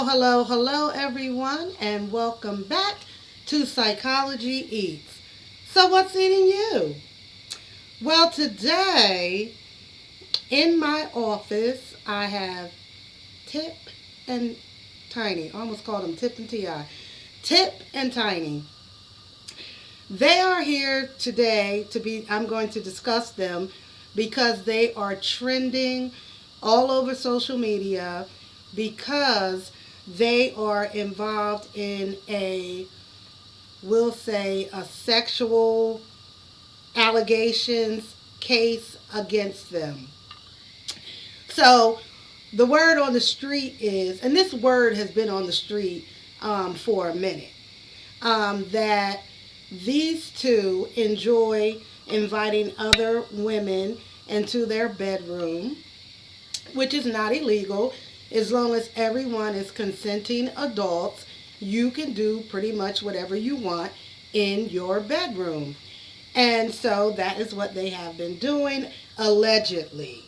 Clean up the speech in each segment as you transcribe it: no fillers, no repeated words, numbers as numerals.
Hello, everyone, and welcome back to Psychology Eats. So, what's eating you? Well, today in my office, I have Tip and Tiny. I almost called them Tip and Ti. Tip and Tiny. They are here today I'm going to discuss them because they are trending all over social media because they are involved in we'll say, a sexual allegations case against them. So the word on the street is, and this word has been on the street for a minute, that these two enjoy inviting other women into their bedroom, which is not illegal. As long as everyone is consenting adults, you can do pretty much whatever you want in your bedroom. And so that is what they have been doing, allegedly.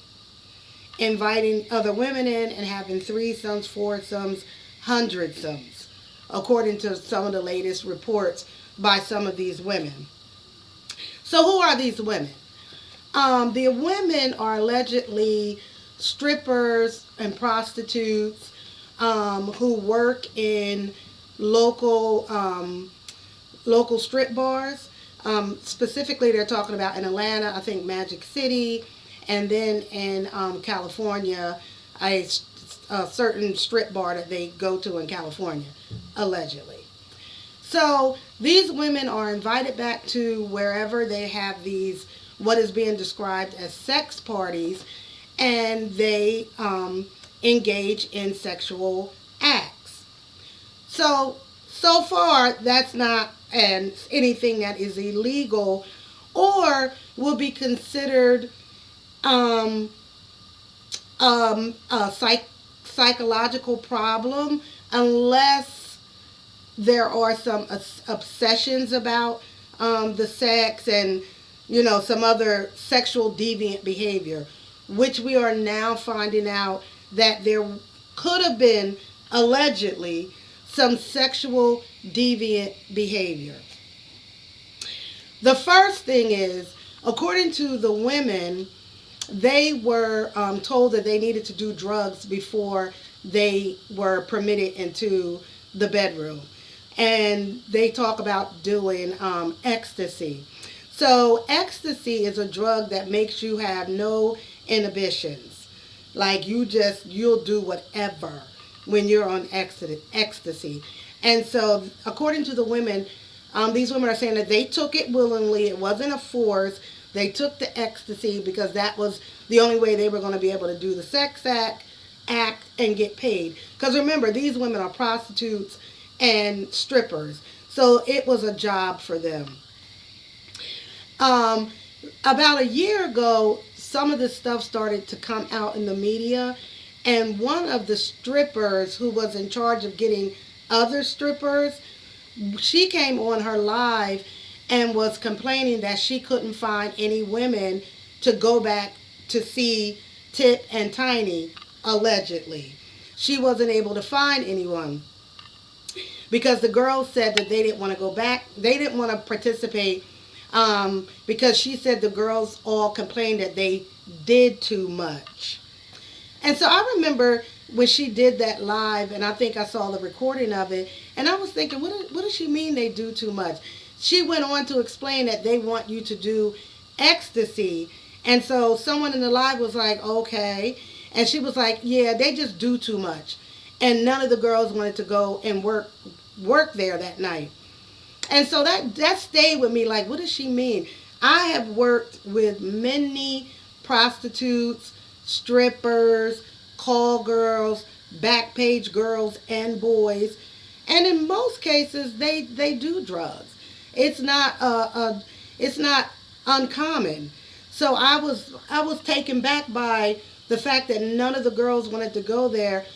Inviting other women in and having threesomes, foursomes, hundredsomes, according to some of the latest reports by some of these women. So, who are these women? The women are allegedly strippers and prostitutes who work in local local strip bars. Specifically, they're talking about in Atlanta, I think Magic City, and then in California, a, a certain strip bar that they go to in California, allegedly. So these women are invited back to wherever they have these, what is being described as sex parties, and they engage in sexual acts. So far, that's not anything that is illegal or will be considered um, a psychological problem unless there are some obsessions about the sex and some other sexual deviant behavior, which we are now finding out that there could have been allegedly some sexual deviant behavior. The first thing is, according to the women, they were told that they needed to do drugs before they were permitted into the bedroom. And they talk about doing ecstasy. So, ecstasy is a drug that makes you have no inhibitions. Like you'll do whatever when you're on ecstasy. And so, according to the women, these women are saying that they took it willingly. It wasn't a force. They took the ecstasy because that was the only way they were going to be able to do the sex act and get paid. Because remember, these women are prostitutes and strippers. So it was a job for them. Um, about a year ago, some of this stuff started to come out in the media, and one of the strippers who was in charge of getting other strippers, she came on her live and was complaining that she couldn't find any women to go back to see Tip and Tiny, allegedly. She wasn't able to find anyone because the girls said that they didn't want to go back. They didn't want to participate because she said the girls all complained that they did too much. And so I remember when she did that live, and I think I saw the recording of it, and I was thinking, what does she mean they do too much? She went on to explain that they want you to do ecstasy. And so someone in the live was like, okay. And she was like, yeah, they just do too much. And none of the girls wanted to go and work there that night. And so that stayed with me, like, what does she mean? I have worked with many prostitutes, strippers, call girls, back page girls and boys, and in most cases they do drugs. It's not it's not uncommon. So I was taken back by the fact that none of the girls wanted to go there,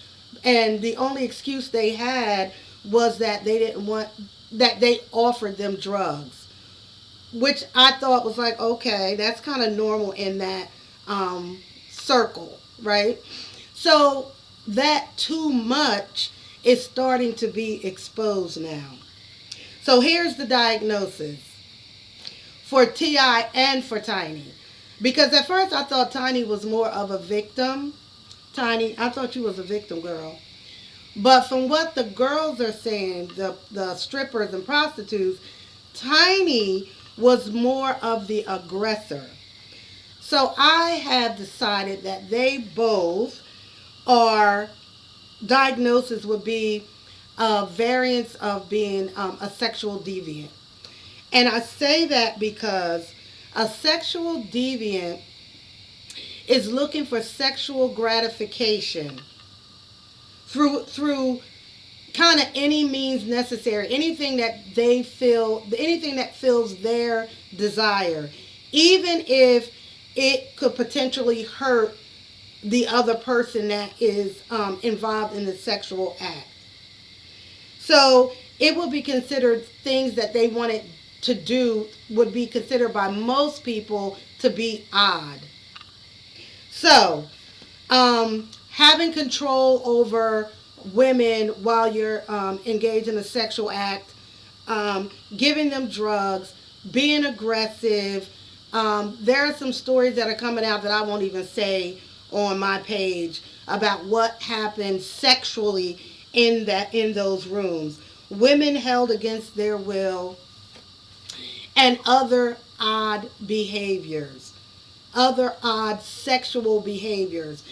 and the only excuse they had was that they didn't want that they offered them drugs, which I thought was like, okay, that's kind of normal in that circle, right? So that too much is starting to be exposed now. So here's the diagnosis for T.I. and for Tiny. Because at first I thought Tiny was more of a victim. Tiny, I thought you was a victim, girl. But from what the girls are saying, the strippers and prostitutes, Tiny was more of the aggressor. So I have decided that they both are, diagnosis would be a variance of being a sexual deviant. And I say that because a sexual deviant is looking for sexual gratification through kind of any means necessary, anything that they feel, anything that fills their desire, even if it could potentially hurt the other person that is involved in the sexual act. So it would be considered, things that they wanted to do would be considered by most people to be odd. So having control over women while you're engaged in a sexual act, giving them drugs, being aggressive. There are some stories that are coming out that I won't even say on my page about what happened sexually in those rooms. Women held against their will, and other odd behaviors, other odd sexual behaviors.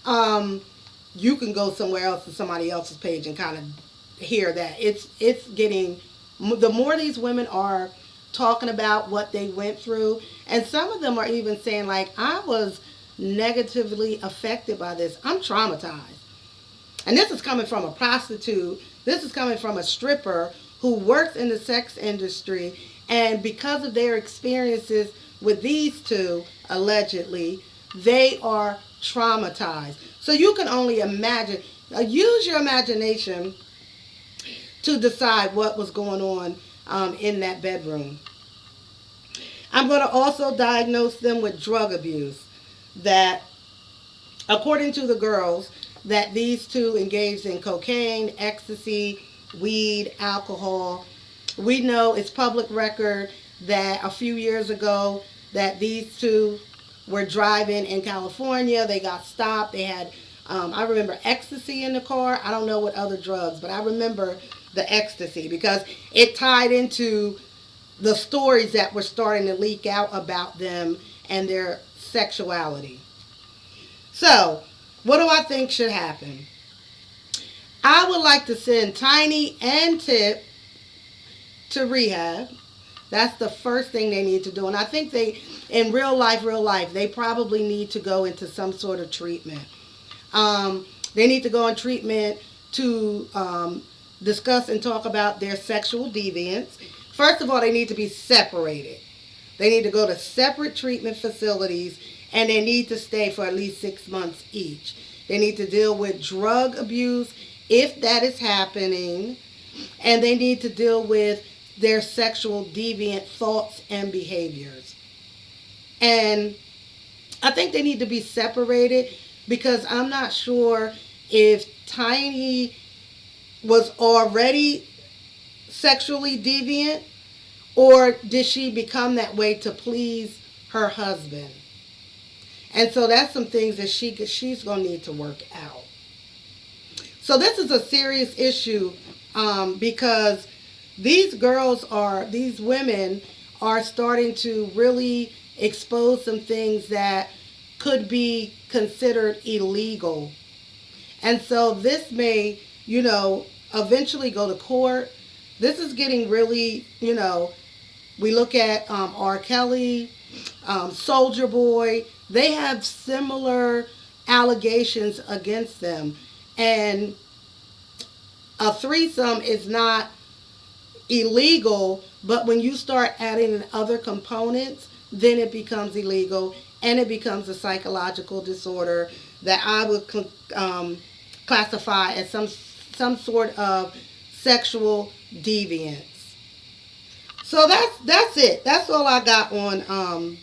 You can go somewhere else to somebody else's page and kind of hear that. It's getting, the more these women are talking about what they went through, and some of them are even saying like, I was negatively affected by this. I'm traumatized. And this is coming from a prostitute. This is coming from a stripper who works in the sex industry, and because of their experiences with these two, allegedly, they are traumatized. So you can only imagine, use your imagination to decide what was going on in that bedroom. I'm going to also diagnose them with drug abuse. That, according to the girls, that these two engaged in cocaine, ecstasy, weed, alcohol. We know it's public record that a few years ago that these two were driving in California. They got stopped. They had, I remember ecstasy in the car. I don't know what other drugs, but I remember the ecstasy because it tied into the stories that were starting to leak out about them and their sexuality. So, what do I think should happen? I would like to send Tiny and Tip to rehab. That's the first thing they need to do. And I think they, in real life, they probably need to go into some sort of treatment. They need to go in treatment to discuss and talk about their sexual deviance. First of all, they need to be separated. They need to go to separate treatment facilities, and they need to stay for at least 6 months each. They need to deal with drug abuse if that is happening, and they need to deal with their sexual deviant thoughts and behaviors. And I think they need to be separated because I'm not sure if Tiny was already sexually deviant or did she become that way to please her husband. And so that's some things that she's going to need to work out. So this is a serious issue because these women are starting to really expose some things that could be considered illegal. And so this may, eventually go to court. This is getting really, we look at R. Kelly, Soulja Boy. They have similar allegations against them. And a threesome is not illegal, but when you start adding in other components, then it becomes illegal and it becomes a psychological disorder that I would classify as some sort of sexual deviance. So that's it. That's all I got on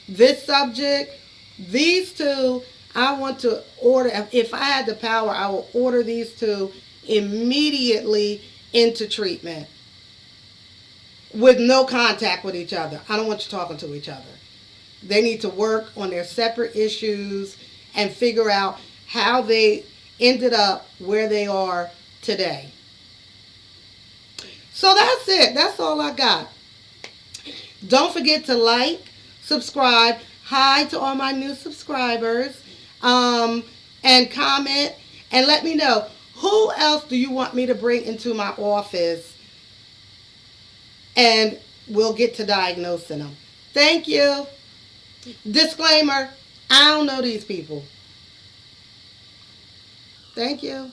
this subject. These two, I want to order. If I had the power, I will order these two immediately into treatment with no contact with each other. I don't want you talking to each other. They need to work on their separate issues and figure out how they ended up where they are today. So that's it. That's all I got. Don't forget to like, subscribe. Hi to all my new subscribers. And comment and let me know who else do you want me to bring into my office, and we'll get to diagnosing them. Thank you. Disclaimer, I don't know these people. Thank you.